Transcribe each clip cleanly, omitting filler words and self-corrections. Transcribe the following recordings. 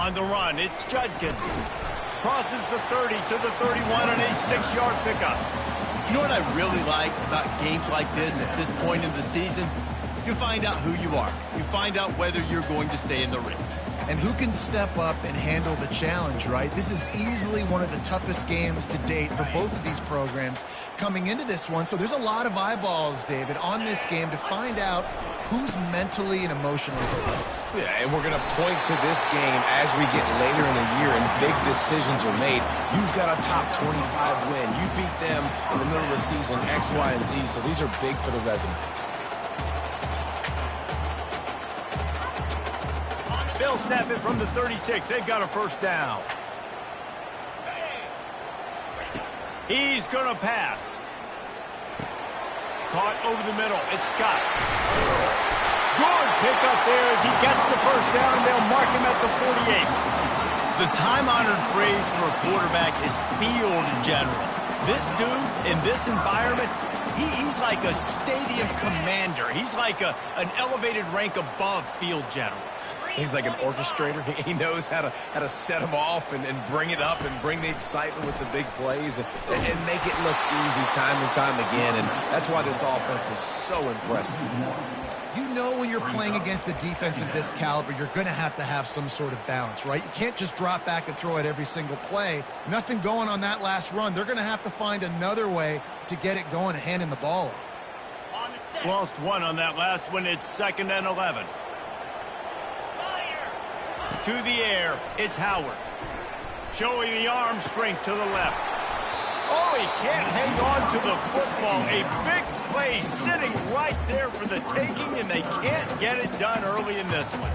On the run, it's Judkins. Crosses the 30 to the 31 on a 6-yard pickup. You know what I really like about games like this at this point in the season? You find out who you are. You find out whether you're going to stay in the race. And who can step up and handle the challenge, right? This is easily one of the toughest games to date for both of these programs coming into this one. So there's a lot of eyeballs, David, on this game to find out who's mentally and emotionally protected. Yeah, and we're going to point to this game as we get later in the year and big decisions are made. You've got a top 25 win. You beat them in the middle of the season, X, Y, and Z. So these are big for the resume. They'll snap it from the 36. They've got a first down. He's going to pass. Caught over the middle. It's Scott. Good pickup there as he gets the first down, and they'll mark him at the 48. The time-honored phrase for a quarterback is field general. This dude in this environment, he's like a stadium commander. He's like an elevated rank above field general. He's like an orchestrator. He knows how to set them off and bring it up and bring the excitement with the big plays and make it look easy time and time again. And that's why this offense is so impressive. You know when you're playing against a defense of this caliber, you're going to have some sort of balance, right? You can't just drop back and throw it every single play. Nothing going on that last run. They're going to have to find another way to get it going and handing the ball off. Lost one on that last one. It's 2nd and 11. To the air, it's Howard. Showing the arm strength to the left. Oh, he can't hang on to the football. A big play sitting right there for the taking, and they can't get it done early in this one.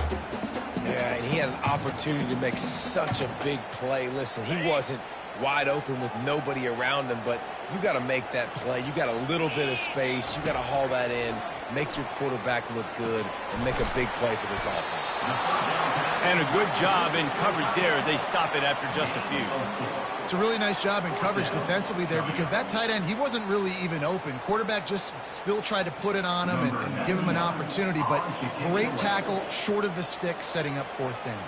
Yeah, and he had an opportunity to make such a big play. Listen, he wasn't wide open with nobody around him, but you got to make that play. You got a little bit of space. You got to haul that in, make your quarterback look good, and make a big play for this offense. And a good job in coverage there as they stop it after just a few. It's a really nice job in coverage defensively there because that tight end, he wasn't really even open. Quarterback just still tried to put it on him and give him an opportunity, but great tackle short of the stick, setting up 4th down.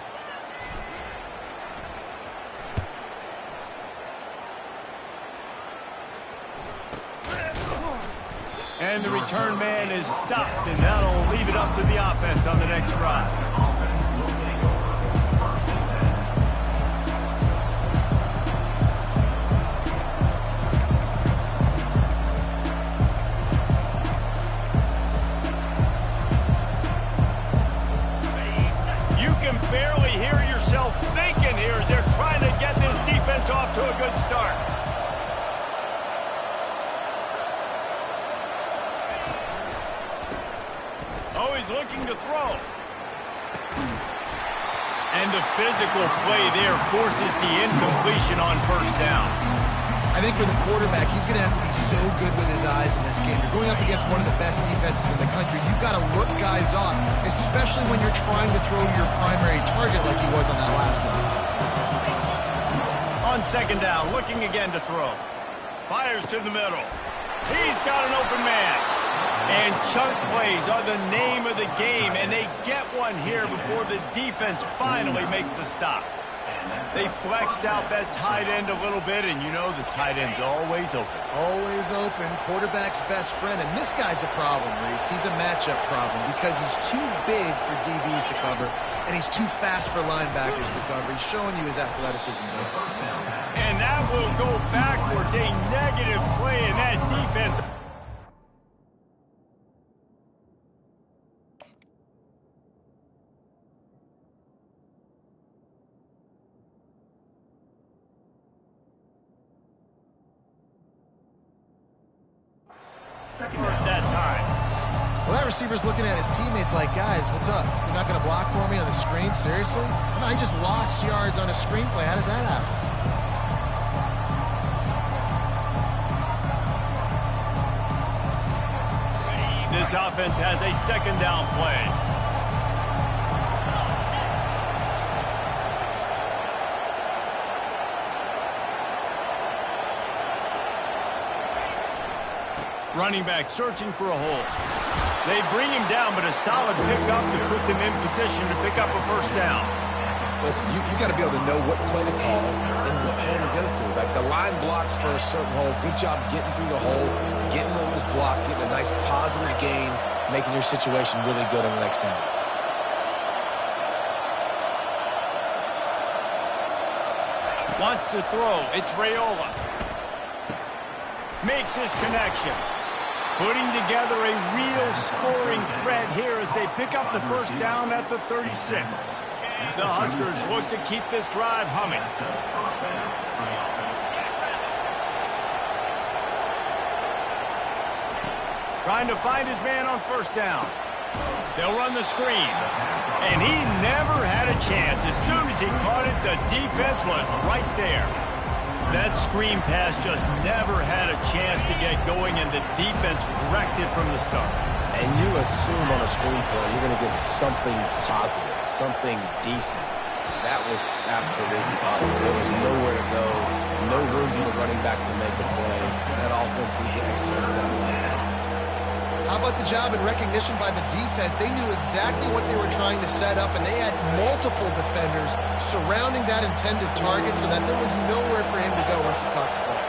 And the return man is stopped, and that'll leave it up to the offense on the next drive. Barely hear yourself thinking here as they're trying to get this defense off to a good start. Oh, he's looking to throw. And the physical play there forces the incompletion on first down. I think for the quarterback, he's going to have to be so good with his eyes in this game. You're going up against one of the best defenses in the country. You've got to look guys off, especially when you're trying to throw your primary target like he was on that last one. On 2nd down, looking again to throw. Fires to the middle. He's got an open man. And chunk plays are the name of the game, and they get one here before the defense finally makes the stop. They flexed out that tight end a little bit, and you know the tight end's always open. Always open. Quarterback's best friend. And this guy's a problem, Reese. He's a matchup problem because he's too big for DBs to cover, and he's too fast for linebackers to cover. He's showing you his athleticism there. And that will go backwards. A negative play in that defense. That time. Well, that receiver's looking at his teammates like, guys, what's up? You're not going to block for me on the screen? Seriously? No, he just lost yards on a screenplay. How does that happen? This offense has a 2nd down play. Running back searching for a hole. They bring him down, but a solid pickup to put them in position to pick up a first down. Listen, you got to be able to know what play to call and what hole to go through. Like the line blocks for a certain hole. Good job getting through the hole, getting what was blocked, getting a nice positive gain, making your situation really good on the next down. Wants to throw. It's Raiola. Makes his connection. Putting together a real scoring threat here as they pick up the first down at the 36. The Huskers look to keep this drive humming. Trying to find his man on first down. They'll run the screen. And he never had a chance. As soon as he caught it, the defense was right there. That screen pass just never had a chance to get going, and the defense wrecked it from the start. And you assume on a screen play you're going to get something positive, something decent. That was absolutely awful. There was nowhere to go, no room for the running back to make a play. That offense needs to execute that way. How about the job and recognition by the defense? They knew exactly what they were trying to set up, and they had multiple defenders surrounding that intended target so that there was nowhere for him to go once he caught the ball.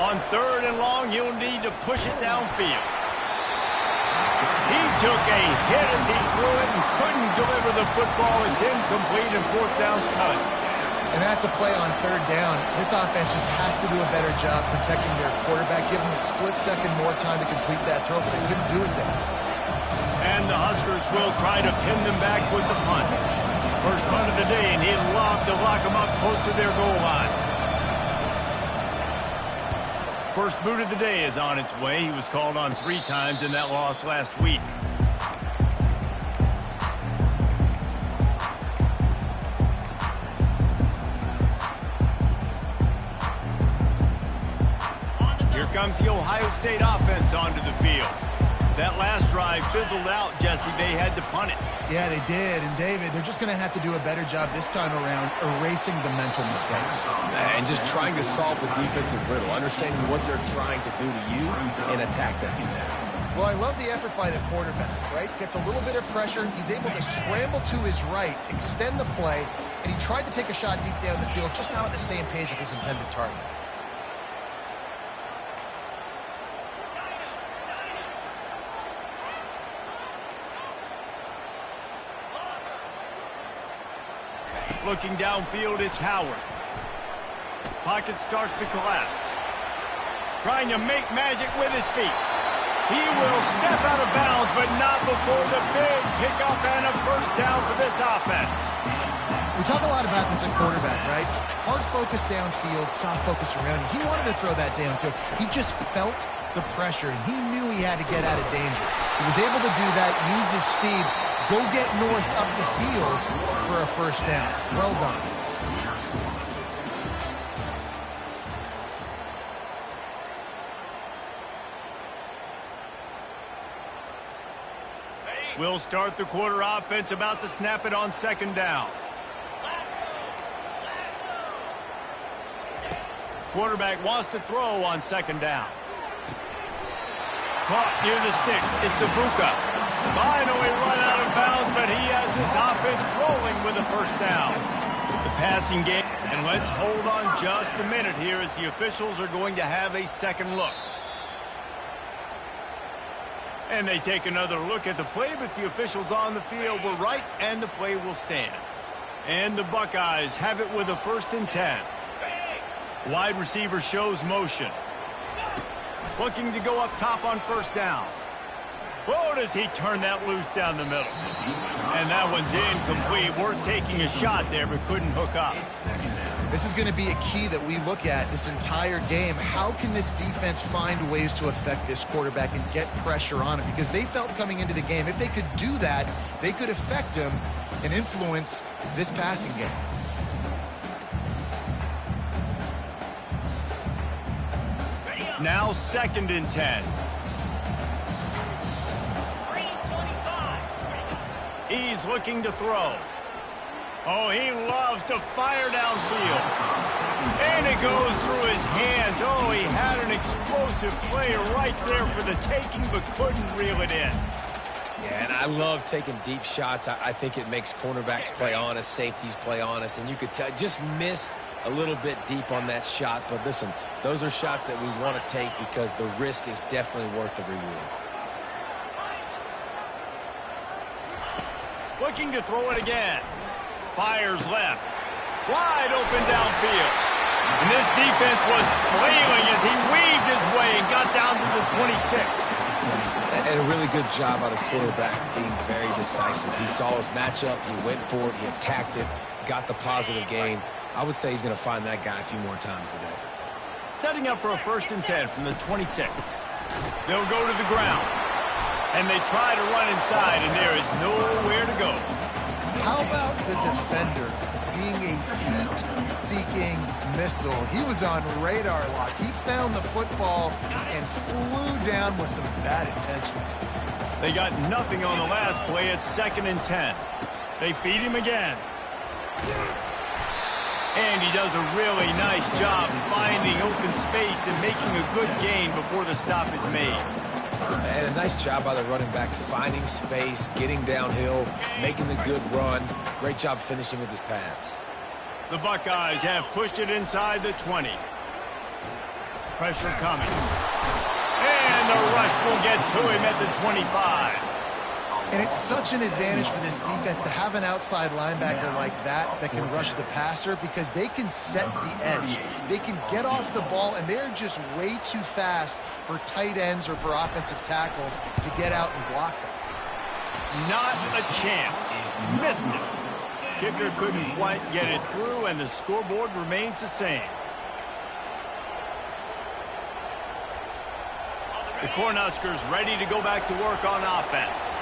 On 3rd and long, he'll need to push it downfield. He took a hit as he threw it and couldn't deliver the football. It's incomplete and 4th down's cut. And that's a play on 3rd down. This offense just has to do a better job protecting their quarterback, give him a split second more time to complete that throw, but they couldn't do it there. And the Huskers will try to pin them back with the punt. First punt of the day, and he'd love to lock them up close to their goal line. First boot of the day is on its way. He was called on 3 times in that loss last week. Here comes the Ohio State offense onto the field. That last drive fizzled out, Jesse. They had to punt it. Yeah, they did. And, David, they're just going to have to do a better job this time around erasing the mental mistakes. And just trying to solve the defensive riddle, understanding what they're trying to do to you and attack them from there. Well, I love the effort by the quarterback, right? Gets a little bit of pressure. He's able to scramble to his right, extend the play, and he tried to take a shot deep down the field, just not on the same page with his intended target. Looking downfield, it's Howard. Pocket starts to collapse. Trying to make magic with his feet. He will step out of bounds, but not before the big pickup and a first down for this offense. We talk a lot about this at quarterback, right? Hard focus downfield, soft focus around. He wanted to throw that downfield. He just felt the pressure, and he knew he had to get out of danger. He was able to do that, use his speed, go get north up the field for a first down. Well done. We'll start the quarter offense, about to snap it on 2nd down. Quarterback wants to throw on 2nd down. Caught near the sticks. It's Ibuka. Finally run out of bounds, but he has this offense rolling with a first down. The passing game, and let's hold on just a minute here as the officials are going to have a second look. And they take another look at the play, but the officials on the field were right, and the play will stand. And the Buckeyes have it with a 1st and 10. Wide receiver shows motion. Looking to go up top on 1st down. Oh, does he turn that loose down the middle. And that one's incomplete. Worth taking a shot there, but couldn't hook up. This is going to be a key that we look at this entire game. How can this defense find ways to affect this quarterback and get pressure on him? Because they felt coming into the game, if they could do that, they could affect him and influence this passing game. Now 2nd and 10. He's looking to throw. Oh, he loves to fire downfield. And it goes through his hands. Oh, he had an explosive play right there for the taking, but couldn't reel it in. Yeah, and I love taking deep shots. I think it makes cornerbacks play honest, safeties play honest, and you could tell just missed a little bit deep on that shot. But listen, those are shots that we want to take because the risk is definitely worth the reward. Looking to throw it again. Fires left. Wide open downfield. And this defense was flailing as he weaved his way and got down to the 26. And a really good job by the quarterback being very decisive. He saw his matchup, he went for it, he attacked it, got the positive gain. I would say he's going to find that guy a few more times today. Setting up for a 1st and 10 from the 26. They'll go to the ground. And they try to run inside, and there is nowhere to go. How about the defender being a heat-seeking missile? He was on radar lock. He found the football and flew down with some bad intentions. They got nothing on the last play. It's 2nd and 10. They feed him again. And he does a really nice job finding open space and making a good gain before the stop is made. And a nice job by the running back, finding space, getting downhill, making the good run. Great job finishing with his pads. The Buckeyes have pushed it inside the 20. Pressure coming. And the rush will get to him at the 25. And it's such an advantage for this defense to have an outside linebacker like that can rush the passer because they can set the edge. They can get off the ball, and they're just way too fast for tight ends or for offensive tackles to get out and block them. Not a chance. Missed it. Kicker couldn't quite get it through, and the scoreboard remains the same. The Cornhuskers ready to go back to work on offense.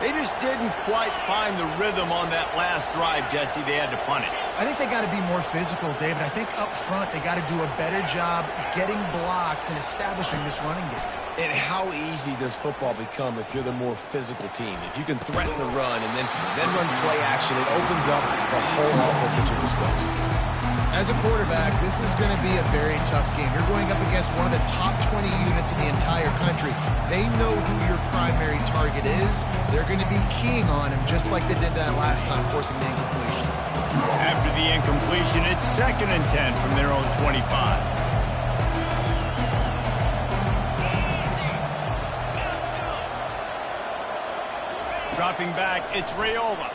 They just didn't quite find the rhythm on that last drive, Jesse. They had to punt it. I think they got to be more physical, David. I think up front they got to do a better job getting blocks and establishing this running game. And how easy does football become if you're the more physical team? If you can threaten the run and then run play action, it opens up the whole offense at your disposal. As a quarterback, this is going to be a very tough game. You're going up against one of the top 20 units in the entire country. They know who your primary target is. They're going to be keying on him just like they did that last time, forcing the incompletion. After the incompletion, it's 2nd and 10 from their own 25. Dropping back, it's Raiola.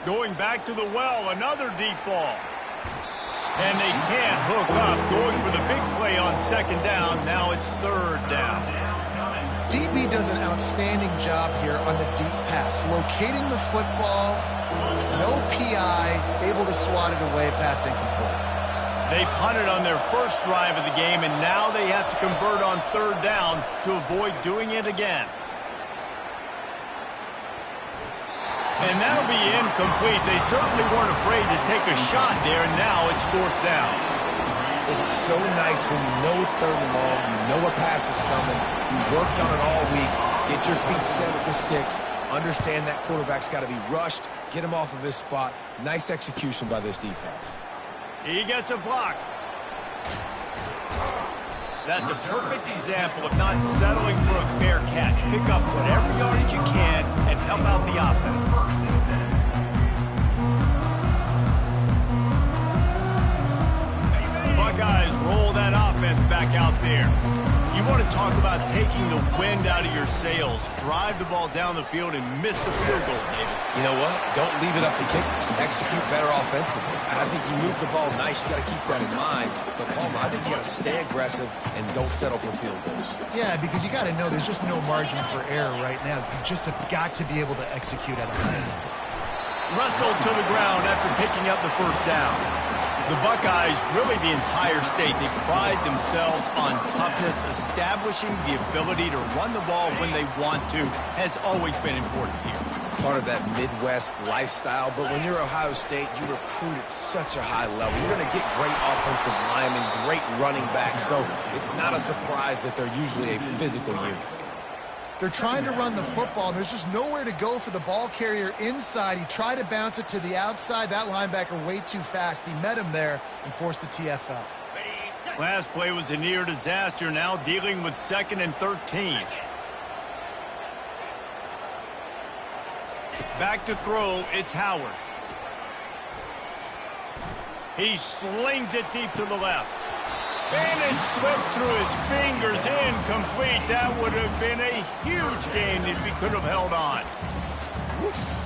Going back to the well, another deep ball. And they can't hook up, going for the big play on 2nd down. Now it's 3rd down. DB does an outstanding job here on the deep pass, locating the football, no PI, able to swat it away, pass incomplete. They punted on their first drive of the game, and now they have to convert on 3rd down to avoid doing it again. And that'll be incomplete. They certainly weren't afraid to take a shot there, and now it's 4th down. It's so nice when you know it's 3rd and long, you know a pass is coming, you worked on it all week, get your feet set at the sticks, understand that quarterback's got to be rushed, get him off of his spot. Nice execution by this defense. He gets a block. That's a perfect example of not settling for a fair catch. Pick up whatever yardage you can and help out the offense. Buckeyes roll that offense back out there. You want to talk about taking the wind out of your sails. Drive the ball down the field and miss the field goal, David. You know what? Don't leave it up to kickers. Execute better offensively. I think you move the ball nice. You got to keep that in mind. But, Palmer, I think you got to stay aggressive and don't settle for field goals. Yeah, because you got to know there's just no margin for error right now. You just have got to be able to execute at a high level. Wrestled to the ground after picking up the 1st down. The Buckeyes, really the entire state, they pride themselves on toughness. Establishing the ability to run the ball when they want to has always been important here. Part of that Midwest lifestyle, but when you're Ohio State, you recruit at such a high level. You're going to get great offensive linemen, great running backs, so it's not a surprise that they're usually a physical unit. They're trying to run the football, and there's just nowhere to go for the ball carrier inside. He tried to bounce it to the outside. That linebacker way too fast. He met him there and forced the TFL. Last play was a near disaster, now dealing with 2nd and 13. Back to throw, it's Howard. He slings it deep to the left. And it slips through his fingers, incomplete. That would have been a huge gain if he could have held on.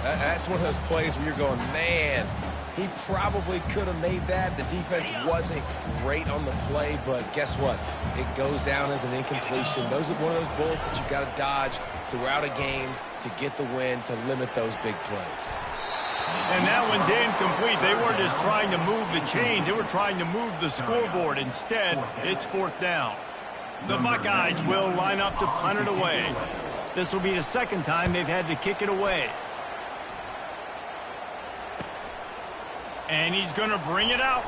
That's one of those plays where you're going, man, he probably could have made that. The defense wasn't great on the play, but guess what? It goes down as an incompletion. Those are one of those bullets that you got to dodge throughout a game to get the win, to limit those big plays. And that one's incomplete. They weren't just trying to move the chains. They were trying to move the scoreboard. Instead, it's 4th down. The Buckeyes will line up to punt it away. This will be the 2nd time they've had to kick it away. And he's going to bring it out.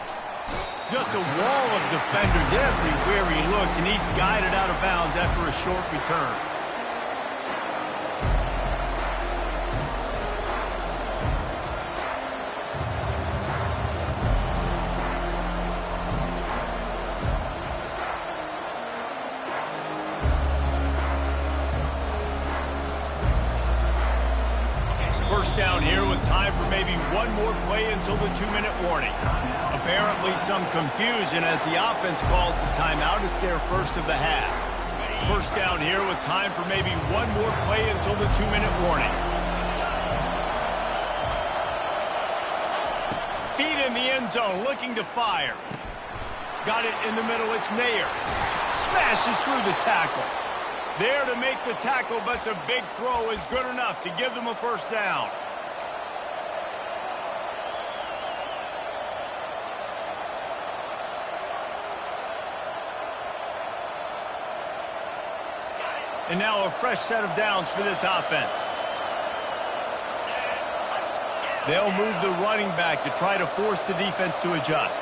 Just a wall of defenders everywhere he looks, and he's guided out of bounds after a short return. Down here with time for maybe one more play until the 2-minute warning. Apparently some confusion as the offense calls the timeout. It's their first of the half. First down here with time for maybe one more play until the 2-minute warning. Feet in the end zone, looking to fire. Got it in the middle, it's Mayer. Smashes through the tackle. There to make the tackle, but the big throw is good enough to give them a first down. And now a fresh set of downs for this offense. They'll move the running back to try to force the defense to adjust.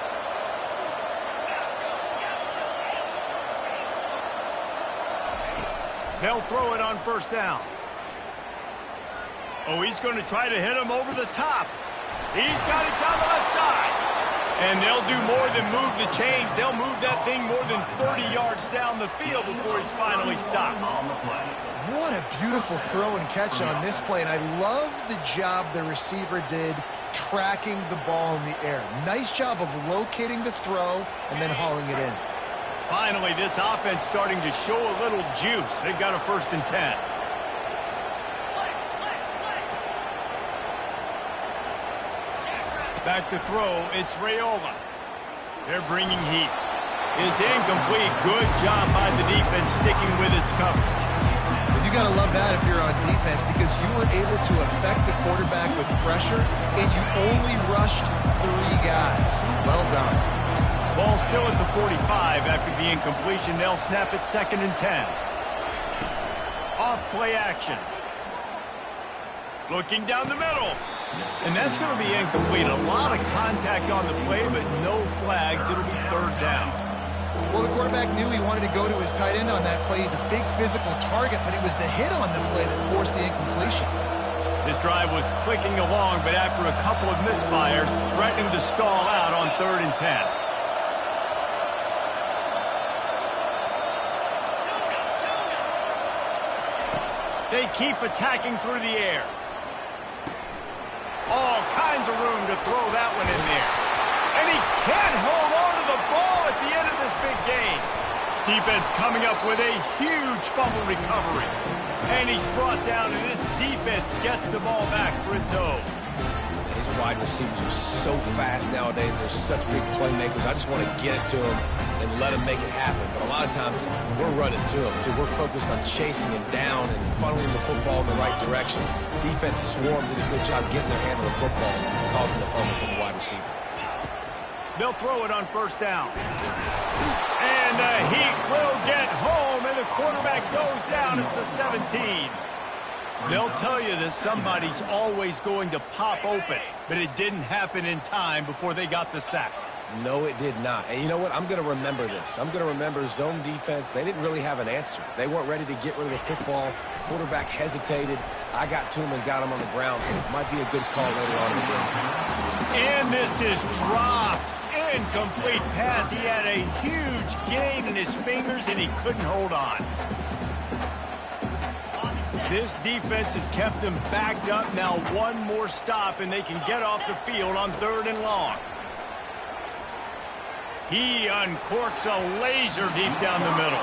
They'll throw it on first down. Oh, he's going to try to hit him over the top. He's got it down the left side. And they'll do more than move the chains. They'll move that thing more than 30 yards down the field before he's finally stopped. What a beautiful throw and catch on this play. And I love the job the receiver did tracking the ball in the air. Nice job of locating the throw and then hauling it in. Finally, this offense starting to show a little juice. They've got a 1st and 10. Back to throw, it's Raiola. They're bringing heat. It's incomplete. Good job by the defense sticking with its coverage. Well, you got to love that if you're on defense, because you were able to affect the quarterback with pressure, and you only rushed 3 guys. Well done. Ball still at the 45 after the incompletion. They'll snap it 2nd and 10. Off play action. Looking down the middle. And that's going to be incomplete. A lot of contact on the play, but no flags. It'll be 3rd down. Well, the quarterback knew he wanted to go to his tight end on that play. He's a big physical target, but it was the hit on the play that forced the incompletion. This drive was clicking along, but after a couple of misfires, threatening to stall out on 3rd and 10. They keep attacking through the air. All kinds of room to throw that one in there. And he can't hold on to the ball at the end of this big game. Defense coming up with a huge fumble recovery. And he's brought down, and this defense gets the ball back for its own. These wide receivers are so fast nowadays. They're such big playmakers. I just want to get it to them and let them make it happen. But a lot of times, we're running to them, too. We're focused on chasing him down and funneling the football in the right direction. Defense swarmed, did a good job getting their hand on the football, causing the fumble from the wide receiver. They'll throw it on first down. And the Heat will get home, and the quarterback goes down at the 17. They'll tell you this, somebody's always going to pop open, but it didn't happen in time before they got the sack. No, it did not. And you know what? I'm going to remember this. I'm going to remember zone defense. They didn't really have an answer. They weren't ready to get rid of the football. Quarterback hesitated. I got to him and got him on the ground. It might be a good call later on in the game. And this is dropped. Incomplete pass. He had a huge gain in his fingers, and he couldn't hold on. This defense has kept them backed up. Now one more stop, and they can get off the field on 3rd and long. He uncorks a laser deep down the middle.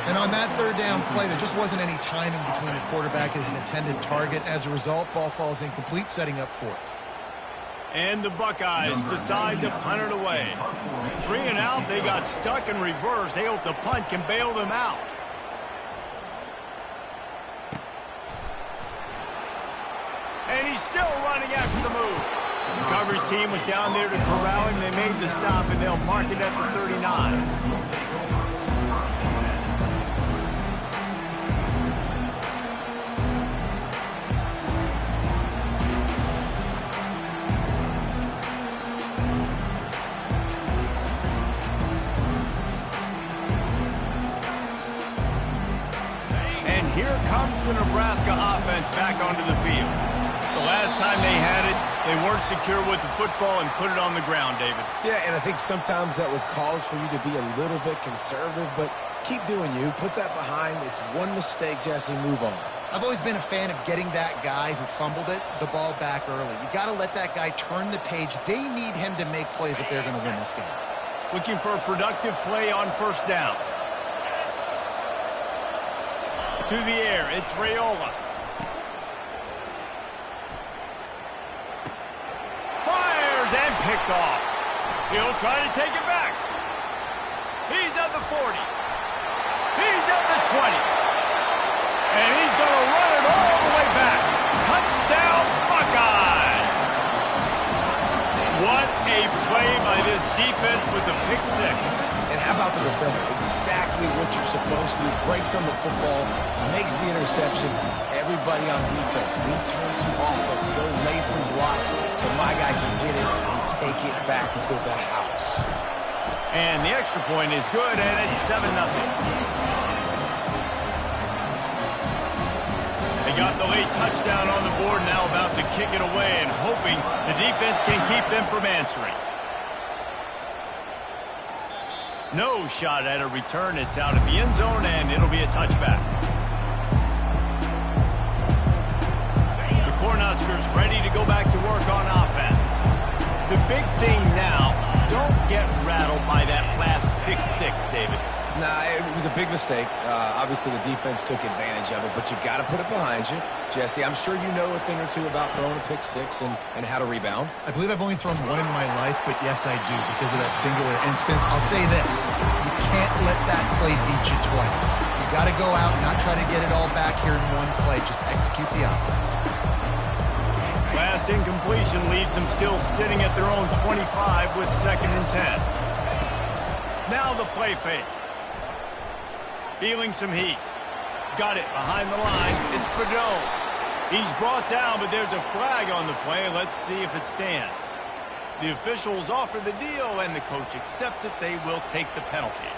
And on that 3rd down play, there just wasn't any timing between the quarterback and his intended target. As a result, ball falls incomplete, setting up 4th. And the Buckeyes decide to punt it away. 3 and out, they got stuck in reverse. They hope the punt can bail them out. And he's still running after the move. The coverage team was down there to corral him. They made the stop, and they'll mark it at the 39. And here comes the Nebraska offense back onto the field. The last time they had it, they weren't secure with the football and put it on the ground, David. Yeah, and I think sometimes that would cause for you to be a little bit conservative, but keep doing you. Put that behind. It's one mistake, Jesse. Move on. I've always been a fan of getting that guy who fumbled it, the ball back early. You got to let that guy turn the page. They need him to make plays if they're going to win this game. Looking for a productive play on 1st down. To the air, it's Raiola. Fires and picked off. He'll try to take it back. He's at the 40. He's at the 20. And he's going to run it all the way back. Touchdown, Buckeyes. What a play by this defense with the pick 6. And how about the defender? Exactly what you're supposed to do. Breaks on the football, makes the interception. Everybody on defense, we turn to offense. Go lay some blocks so my guy can get it and take it back to the house. And the extra point is good, and it's 7-0. They got the late touchdown on the board, now about to kick it away and hoping the defense can keep them from answering. No shot at a return. It's out of the end zone, and it'll be a touchback. The Cornhuskers ready to go back to work on offense. The big thing now, don't get rattled by that last pick 6, David. Nah, it was a big mistake. Obviously, the defense took advantage of it, but you got to put it behind you. Jesse, I'm sure you know a thing or two about throwing a pick 6 and how to rebound. I believe I've only thrown one in my life, but yes, I do, because of that singular instance. I'll say this. You can't let that play beat you twice. You got to go out and not try to get it all back here in one play. Just execute the offense. Last incompletion leaves them still sitting at their own 25 with 2nd and 10. Now the play fake. Feeling some heat. Got it behind the line. It's Credeau. He's brought down, but there's a flag on the play. Let's see if it stands. The officials offer the deal, and the coach accepts it. They will take the penalty.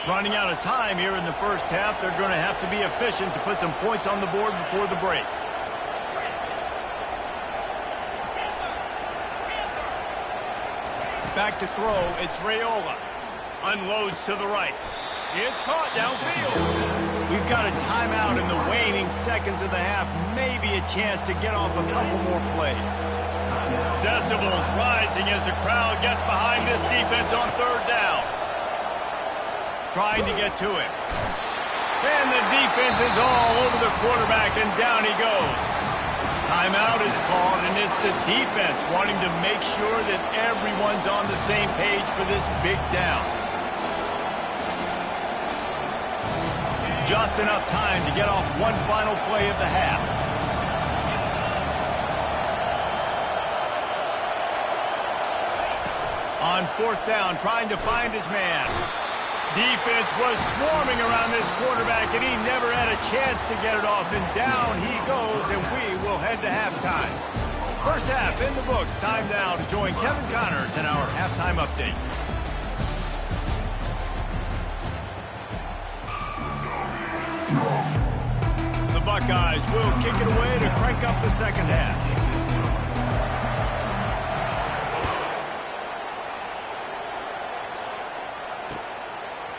Running out of time here in the 1st half. They're going to have to be efficient to put some points on the board before the break. Back to throw, it's Raiola. Unloads to the right. It's caught downfield. We've got a timeout in the waning seconds of the half. Maybe a chance to get off a couple more plays. Decibels rising as the crowd gets behind this defense on 3rd down. Trying to get to him. And the defense is all over the quarterback, and down he goes. Timeout is called, and it's the defense wanting to make sure that everyone's on the same page for this big down. Just enough time to get off one final play of the half. On 4th down, trying to find his man. Defense was swarming around this quarterback, and he never had a chance to get it off. And down he goes, and we will head to halftime. 1st half in the books. Time now to join Kevin Connors in our halftime update. The Buckeyes will kick it away to crank up the second half.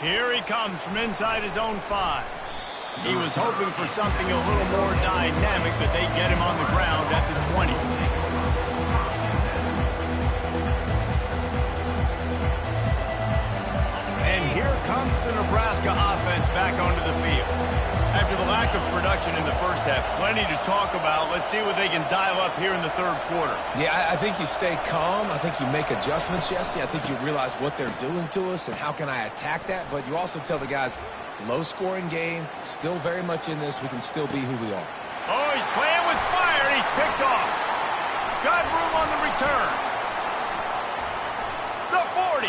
Here he comes from inside his own 5. He was hoping for something a little more dynamic, but they get him on the ground at the 20. And here comes the Nebraska offense back onto the field. After the lack of production in the first half, plenty to talk about. Let's see what they can dial up here in the third quarter. Yeah, I think you stay calm. I think you make adjustments, Jesse. I think you realize what they're doing to us and how can I attack that. But you also tell the guys, low-scoring game, still very much in this. We can still be who we are. Oh, he's playing with fire, and he's picked off. Got room on the return. The 40.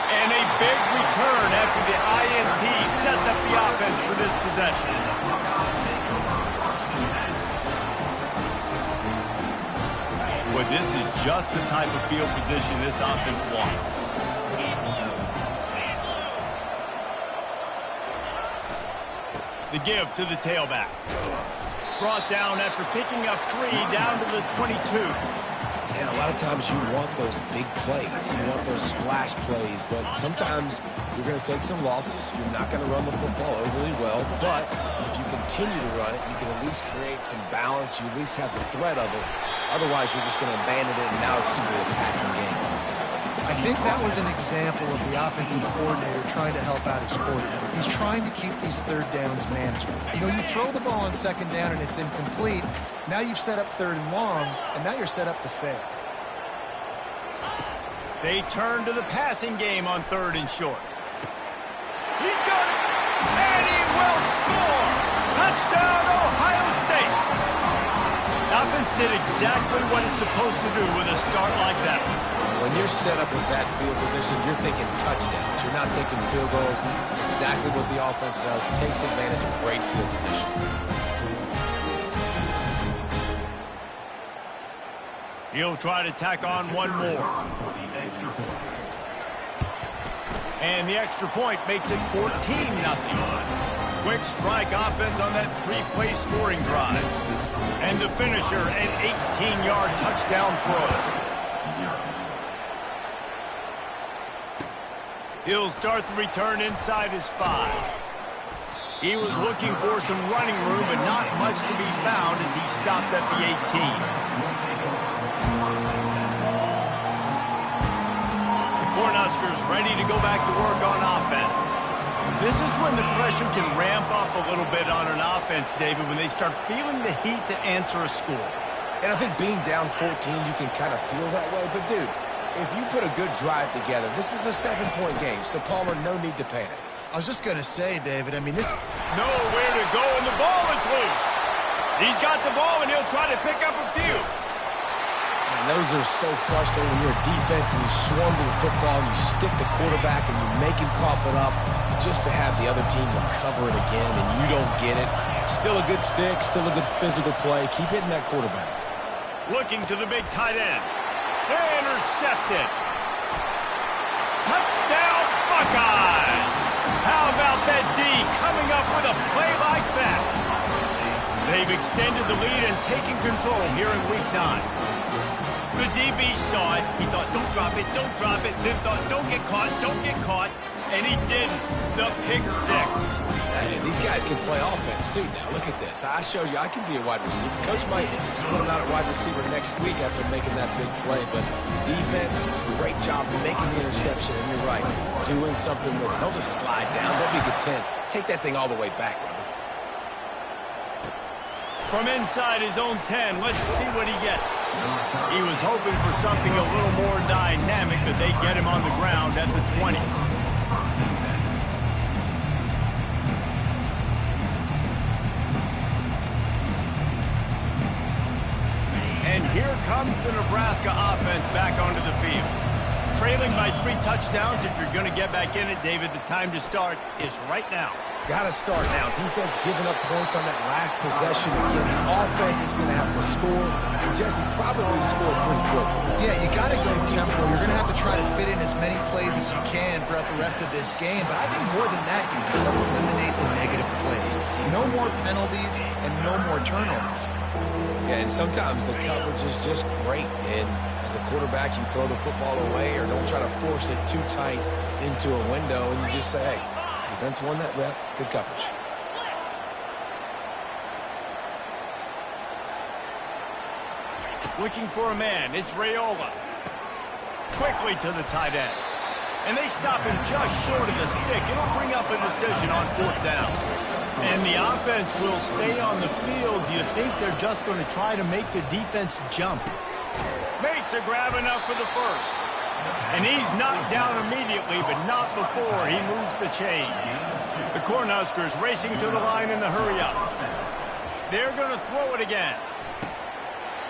And a big return after the INT sets up the offense for this possession. But this is just the type of field position this offense wants. The give to the tailback. Brought down after picking up 3 down to the 22. And a lot of times you want those big plays. You want those splash plays. But sometimes you're going to take some losses. You're not going to run the football overly well. But if you continue to run it, you can at least create some balance. You at least have the threat of it. Otherwise, you're just going to abandon it, and now it's just going to be a passing game. I think that was an example of the offensive coordinator trying to help out his quarterback. He's trying to keep these third downs manageable. You know, you throw the ball on second down and it's incomplete. Now you've set up third and long, and now you're set up to fail. They turn to the passing game on third and short. He's got it, and he will score! Touchdown, Ohio State! The offense did exactly what it's supposed to do with a start like that. When you're set up with that field position, you're thinking touchdowns. You're not thinking field goals. It's exactly what the offense does. Takes advantage of great field position. He'll try to tack on one more. And the extra point makes it 14-0. Quick strike offense on that 3-play scoring drive. And the finisher, an 18-yard touchdown throw. He'll start the return inside his 5. He was looking for some running room, but not much to be found as he stopped at the 18. The Cornhuskers ready to go back to work on offense. This is when the pressure can ramp up a little bit on an offense, David, when they start feeling the heat to answer a score. And I think being down 14, you can kind of feel that way. But, dude, if you put a good drive together, this is a 7-point game, so Palmer, no need to panic. I was just going to say, David, I mean, this... Nowhere to go, and the ball is loose. He's got the ball, and he'll try to pick up a few. And those are so frustrating when you're a defense and you swarm to the football and you stick the quarterback and you make him cough it up just to have the other team recover it again, and you don't get it. Still a good stick, still a good physical play. Keep hitting that quarterback. Looking to the big tight end. Intercepted. Touchdown, Buckeyes! How about that D coming up with a play like that? They've extended the lead and taken control here in Week 9. The DB saw it. He thought, don't drop it, don't drop it. Then thought, don't get caught, don't get caught. And he didn't. The pick 6. Hey, these guys can play offense, too. Now, look at this. I showed you I can be a wide receiver. Coach might split him out at wide receiver next week after making that big play. But defense, great job making the interception. And you're right, doing something with it. Don't just slide down. Don't be content. Take that thing all the way back, brother. From inside his own 10, let's see what he gets. He was hoping for something a little more dynamic, but they get him on the ground at the 20. And here comes the Nebraska offense back onto the field. Trailing by 3 touchdowns. If you're going to get back in it, David, the time to start is right now. Got to start now. Defense giving up points on that last possession. Again, the offense is going to have to score. And Jesse probably scored pretty quickly. Yeah, you got to go tempo. You're going to have to try to fit in as many plays as you can throughout the rest of this game. But I think more than that, you've got to eliminate the negative plays. No more penalties and no more turnovers. Yeah, and sometimes the coverage is just great. And as a quarterback, you throw the football away or don't try to force it too tight into a window, and you just say, hey, defense won that rep. Good coverage. Looking for a man. It's Raiola. Quickly to the tight end. And they stop him just short of the stick. It'll bring up a decision on 4th down. And the offense will stay on the field. Do you think they're just going to try to make the defense jump? Makes a grab enough for the first. And he's knocked down immediately, but not before he moves the chains. The Cornhuskers racing to the line in the hurry-up. They're going to throw it again.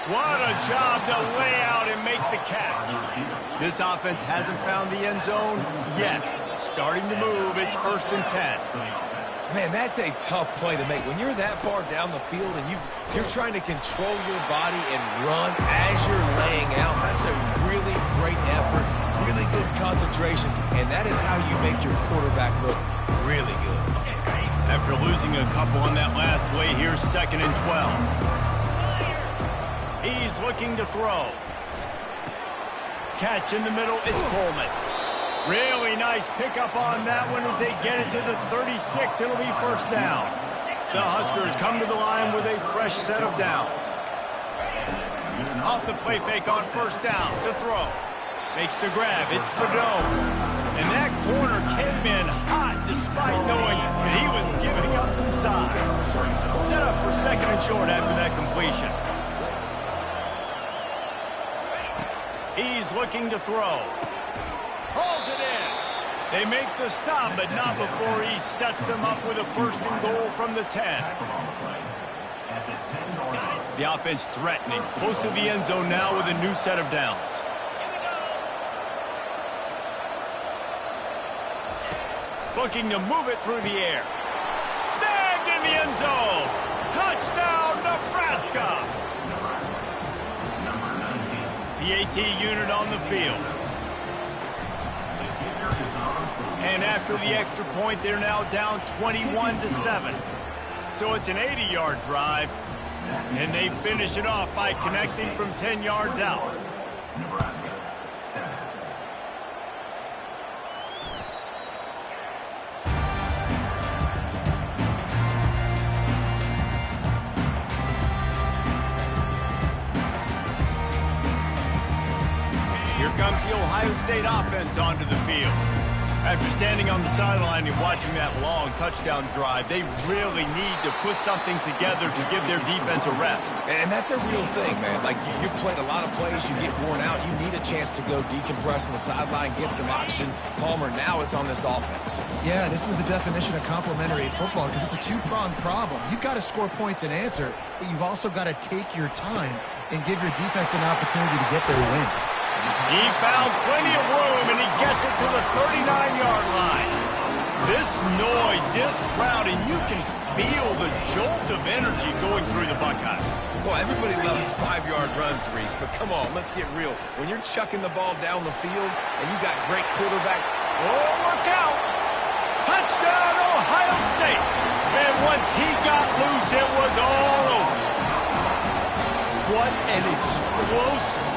What a job to lay out and make the catch. This offense hasn't found the end zone yet. Starting to move, it's 1st and 10. Man, that's a tough play to make. When you're that far down the field and you're trying to control your body and run as you're laying out, that's a really great effort, really good concentration, and that is how you make your quarterback look really good. After losing a couple on that last play, here's 2nd and 12. He's looking to throw. Catch in the middle, it's Coleman. Really nice pickup on that one as they get it to the 36. It'll be 1st down. The Huskers come to the line with a fresh set of downs. Off the play fake on 1st down to throw. Makes the grab, it's Cadeau. And that corner came in hot despite knowing that he was giving up some size. Set up for 2nd and short after that completion. He's looking to throw. Hauls it in. They make the stop, but not before he sets them up with a 1st and goal from the 10. The offense threatening, close to the end zone now with a new set of downs. Looking to move it through the air. Snagged in the end zone. Touchdown, Nebraska. The AT unit on the field. And after the extra point, they're now down 21-7. So it's an 80-yard drive, and they finish it off by connecting from 10 yards out. Nebraska 7. Here comes the Ohio State offense onto the field. After standing on the sideline and watching that long touchdown drive, they really need to put something together to give their defense a rest. And that's a real thing, man. Like, you played a lot of plays, you get worn out, you need a chance to go decompress on the sideline, get some oxygen. Palmer, now it's on this offense. Yeah, this is the definition of complementary football because it's a two-pronged problem. You've got to score points and answer, but you've also got to take your time and give your defense an opportunity to get their win. He found plenty of room, and he gets it to the 39-yard line. This noise, this crowd, and you can feel the jolt of energy going through the Buckeyes. Well, everybody loves 5-yard runs, Reese, but come on, let's get real. When you're chucking the ball down the field and you got great quarterback... Oh, look out! Touchdown, Ohio State! And once he got loose, it was all over. What an explosive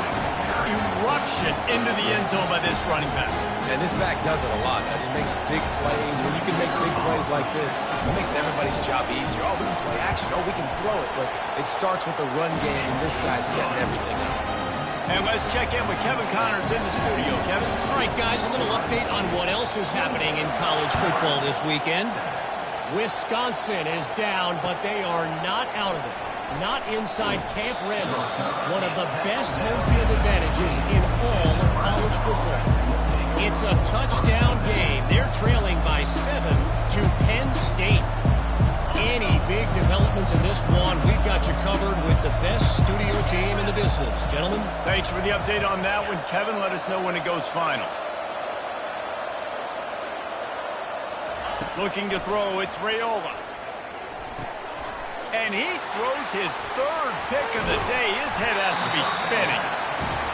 eruption into the end zone by this running back. And this back does it a lot. It makes big plays. When you can make big plays like this, it makes everybody's job easier. Oh, we can play action. Oh, we can throw it. But it starts with the run game, and this guy's setting everything up. And let's check in with Kevin Connors in the studio. Kevin? All right, guys, a little update on what else is happening in college football this weekend. Wisconsin is down, but they are not out of it. Not inside Camp Randall, one of the best home field advantages in all of college football. It's a touchdown game. They're trailing by 7 to Penn State. Any big developments in this one, we've got you covered with the best studio team in the business. Gentlemen. Thanks for the update on that one. Kevin, let us know when it goes final. Looking to throw, it's Raiola. And he throws his third pick of the day. His head has to be spinning.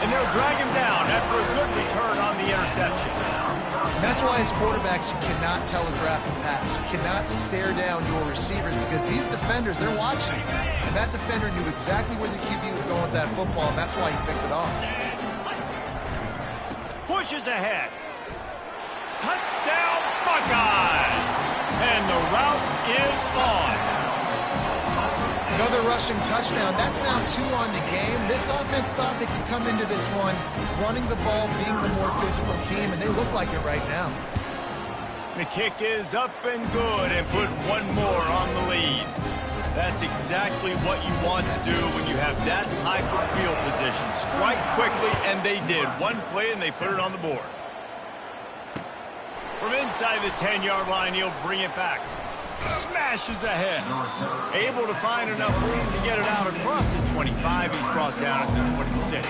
And they'll drag him down after a good return on the interception. And that's why as quarterbacks, you cannot telegraph the pass. You cannot stare down your receivers because these defenders, they're watching. And that defender knew exactly where the QB was going with that football, and that's why he picked it off. Pushes ahead. Touchdown, Buckeyes! And the route is on. Another rushing touchdown. That's now 2 on the game. This offense thought they could come into this one running the ball, being the more physical team, and they look like it right now. The kick is up and good and put one more on the lead. That's exactly what you want to do when you have that type of field position. Strike quickly, and they did. One play, and they put it on the board. From inside the 10-yard line, he'll bring it back. Smashes ahead. Able to find enough room to get it out across the 25. He's brought down at the 26.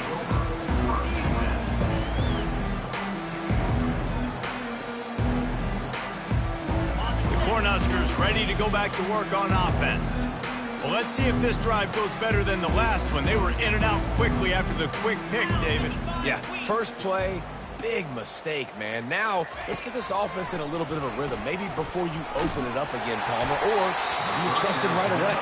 The Cornhuskers ready to go back to work on offense. Well, let's see if this drive goes better than the last one. They were in and out quickly after the quick pick, David. Yeah, first play, big mistake, man. Now, let's get this offense in a little bit of a rhythm. Maybe before you open it up again, Palmer, or do you trust him right away?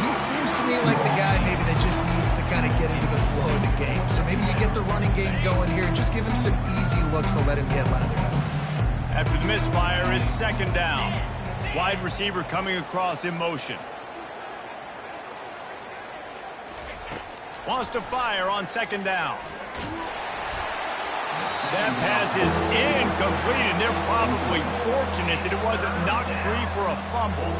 He seems to me like the guy maybe that just needs to kind of get into the flow of the game. So maybe you get the running game going here and just give him some easy looks to let him get lathered up. After the misfire, it's second down. Wide receiver coming across in motion. Wants to fire on second down. That pass is incomplete, and they're probably fortunate that it wasn't knocked free for a fumble.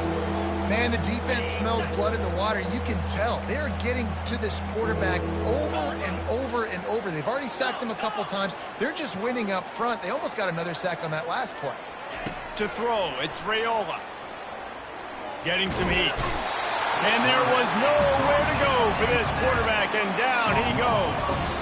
Man, the defense smells blood in the water. You can tell. They're getting to this quarterback over and over and over. They've already sacked him a couple times. They're just winning up front. They almost got another sack on that last play. To throw, it's Raiola. Getting some heat. And there was nowhere to go for this quarterback, and down he goes.